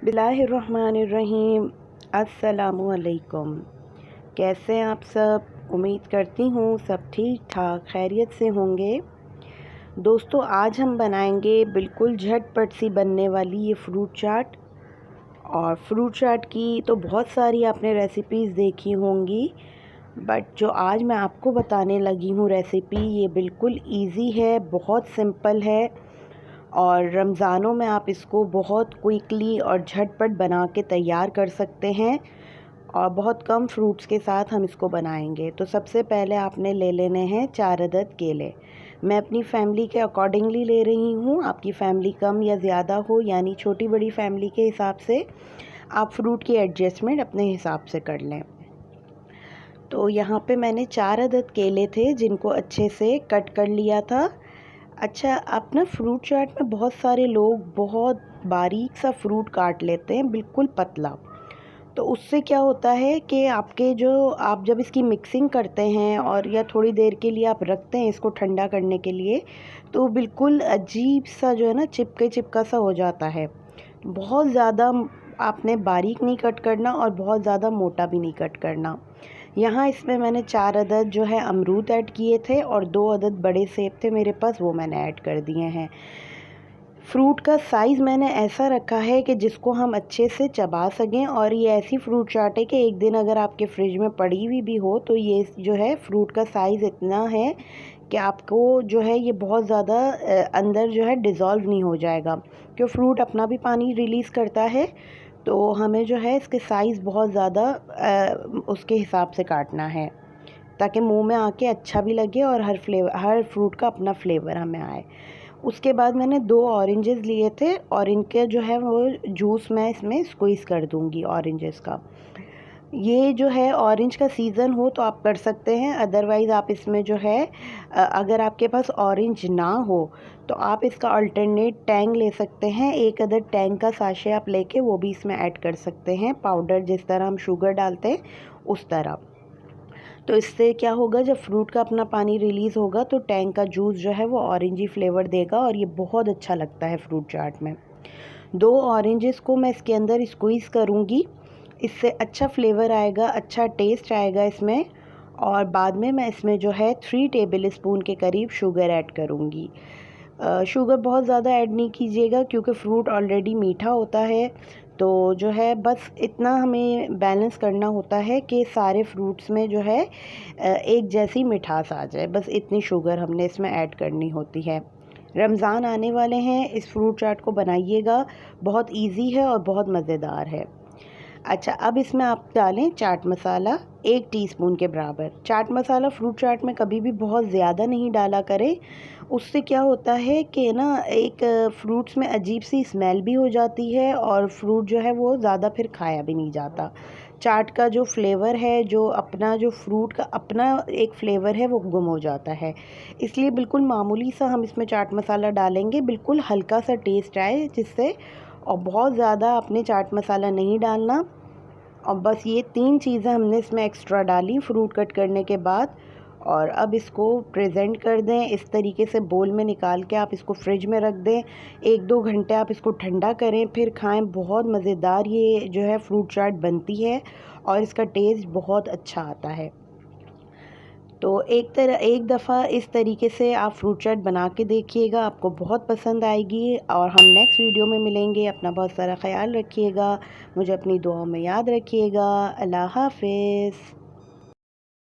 बिस्मिल्लाहिर्रहमानिर्रहीम। अस्सलामुअलैकुम। कैसे हैं आप सब? उम्मीद करती हूँ सब ठीक ठाक खैरियत से होंगे। दोस्तों, आज हम बनाएंगे बिल्कुल झटपट सी बनने वाली ये फ्रूट चाट। और फ्रूट चाट की तो बहुत सारी आपने रेसिपीज़ देखी होंगी, बट जो आज मैं आपको बताने लगी हूँ रेसिपी, ये बिल्कुल इजी है, बहुत सिंपल है और रमज़ानों में आप इसको बहुत क्विकली और झटपट बना के तैयार कर सकते हैं। और बहुत कम फ्रूट्स के साथ हम इसको बनाएंगे। तो सबसे पहले आपने ले लेने हैं 4 अदद केले। मैं अपनी फैमिली के अकॉर्डिंगली ले रही हूँ। आपकी फ़ैमिली कम या ज़्यादा हो, यानी छोटी बड़ी फैमिली के हिसाब से आप फ्रूट की एडजस्टमेंट अपने हिसाब से कर लें। तो यहाँ पे मैंने 4 अदद केले थे जिनको अच्छे से कट कर लिया था। अच्छा, आप ना फ्रूट चाट में बहुत सारे लोग बहुत बारीक सा फ्रूट काट लेते हैं, बिल्कुल पतला। तो उससे क्या होता है कि आपके जो आप जब इसकी मिक्सिंग करते हैं और या थोड़ी देर के लिए आप रखते हैं इसको ठंडा करने के लिए, तो बिल्कुल अजीब सा जो है ना चिपके चिपका सा हो जाता है। बहुत ज़्यादा आपने बारीक नहीं कट करना और बहुत ज़्यादा मोटा भी नहीं कट करना। यहाँ इसमें मैंने 4 अदद जो है अमरूद ऐड किए थे और 2 अदद बड़े सेब थे मेरे पास, वो मैंने ऐड कर दिए हैं। फ्रूट का साइज़ मैंने ऐसा रखा है कि जिसको हम अच्छे से चबा सकें। और ये ऐसी फ्रूट चाट है कि एक दिन अगर आपके फ्रिज में पड़ी हुई भी हो तो ये जो है फ्रूट का साइज़ इतना है कि आपको जो है ये बहुत ज़्यादा अंदर जो है डिज़ोल्व नहीं हो जाएगा, क्योंकि फ्रूट अपना भी पानी रिलीज़ करता है। तो हमें जो है इसके साइज़ बहुत ज़्यादा उसके हिसाब से काटना है ताकि मुंह में आके अच्छा भी लगे और हर फ्रूट का अपना फ्लेवर हमें आए। उसके बाद मैंने 2 ऑरेंजेस लिए थे और इनके जो है वो जूस मैं इसमें स्क्वीज़ कर दूँगी ऑरेंजेस का। ये जो है ऑरेंज का सीज़न हो तो आप कर सकते हैं, अदरवाइज़ आप इसमें जो है अगर आपके पास ऑरेंज ना हो तो आप इसका अल्टरनेट टैंग ले सकते हैं। 1 अदद टैंग का साशे आप लेके वो भी इसमें ऐड कर सकते हैं, पाउडर जिस तरह हम शुगर डालते हैं उस तरह। तो इससे क्या होगा, जब फ्रूट का अपना पानी रिलीज़ होगा तो टैंग का जूस जो है वो ऑरेंजी फ्लेवर देगा और ये बहुत अच्छा लगता है फ्रूट चाट में। 2 ऑरेंजेस को मैं इसके अंदर स्क्वीज़ करूँगी, इससे अच्छा फ्लेवर आएगा, अच्छा टेस्ट आएगा इसमें। और बाद में मैं इसमें जो है 3 टेबल स्पून के करीब शुगर ऐड करूँगी। शुगर बहुत ज़्यादा ऐड नहीं कीजिएगा क्योंकि फ्रूट ऑलरेडी मीठा होता है। तो जो है बस इतना हमें बैलेंस करना होता है कि सारे फ्रूट्स में जो है एक जैसी मिठास आ जाए, बस इतनी शुगर हमने इसमें ऐड करनी होती है। रमज़ान आने वाले हैं, इस फ्रूट चाट को बनाइएगा, बहुत इजी है और बहुत मज़ेदार है। अच्छा, अब इसमें आप डालें चाट मसाला 1 टीस्पून के बराबर। चाट मसाला फ्रूट चाट में कभी भी बहुत ज़्यादा नहीं डाला करें, उससे क्या होता है कि ना एक फ्रूट्स में अजीब सी स्मेल भी हो जाती है और फ्रूट जो है वो ज़्यादा फिर खाया भी नहीं जाता। चाट का जो फ्लेवर है, जो अपना जो फ्रूट का अपना एक फ्लेवर है, वो गुम हो जाता है। इसलिए बिल्कुल मामूली सा हम इसमें चाट मसाला डालेंगे, बिल्कुल हल्का सा टेस्ट आए जिससे। और बहुत ज़्यादा आपने चाट मसाला नहीं डालना। और बस ये 3 चीज़ें हमने इसमें एक्स्ट्रा डाली फ्रूट कट करने के बाद। और अब इसको प्रेजेंट कर दें इस तरीके से, बोल में निकाल के आप इसको फ्रिज में रख दें। 1-2 घंटे आप इसको ठंडा करें, फिर खाएं। बहुत मज़ेदार ये जो है फ्रूट चाट बनती है और इसका टेस्ट बहुत अच्छा आता है। तो एक दफ़ा इस तरीके से आप फ्रूट चाट बना के देखिएगा, आपको बहुत पसंद आएगी। और हम नेक्स्ट वीडियो में मिलेंगे। अपना बहुत सारा ख्याल रखिएगा, मुझे अपनी दुआओं में याद रखिएगा। अल्लाह हाफ़िज़।